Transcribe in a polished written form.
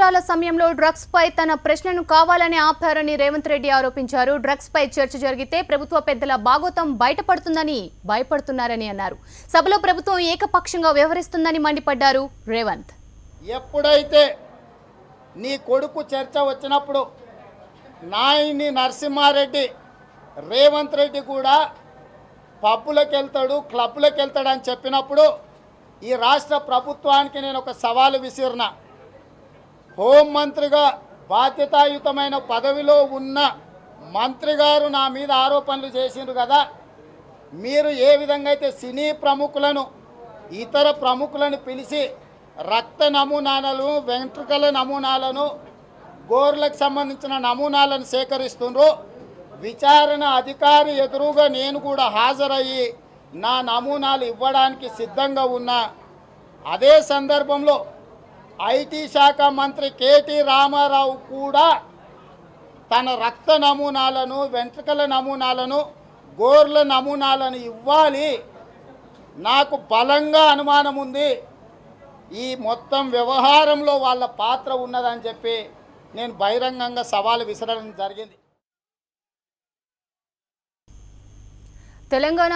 ల సమయంలో డ్రగ్స్ పై తన ప్రశ్నను కావాలని ఆపారని రేవంత్ రెడ్డి ఆరోపించారు. డ్రగ్స్ పై చర్చ జరిగితే ప్రభుత్వ పెద్దల బాగోతం బయటపడుతుందని భయపడుతున్నారని అన్నారు. సభలో ప్రభుత్వం ఏకపక్షంగా వ్యవహరిస్తుందని మండిపడ్డారు రేవంత్. ఎప్పుడైతే నీ కొడుకు చర్చ వచ్చినప్పుడు నాయని నరసింహారెడ్డి రేవంత్ రెడ్డి కూడా పబ్బులకు వెళ్తాడు, క్లబ్లకు వెళ్తాడు అని చెప్పినప్పుడు ఈ రాష్ట్ర ప్రభుత్వానికి నేను ఒక సవాలు విసిరిన. హోంమంత్రిగా బాధ్యతాయుతమైన పదవిలో ఉన్న మంత్రి గారు నా మీద ఆరోపణలు చేసిండ్రు కదా, మీరు ఏ విధంగా అయితే సినీ ప్రముఖులను ఇతర ప్రముఖులను పిలిచి రక్త నమూనాలను, వెంట్రుకల నమూనాలను, గోర్లకు సంబంధించిన నమూనాలను సేకరిస్తుండ్రు, విచారణ అధికారి ఎదురుగా నేను కూడా హాజరయ్యి నా నమూనాలు ఇవ్వడానికి సిద్ధంగా ఉన్నా. అదే సందర్భంలో ఐటీ శాఖ మంత్రి కేటీ రామారావు కూడా తన రక్త నమూనాలను, వెంట్రుకల నమూనాలను, గోర్ల నమూనాలను ఇవ్వాలి, నాకు బలంగా అనుమానం ఉంది, ఈ మొత్తం వ్యవహారంలో వాళ్ళ పాత్ర ఉన్నదని చెప్పి నేను బహిరంగంగా సవాలు విసరడం జరిగింది. తెలంగాణ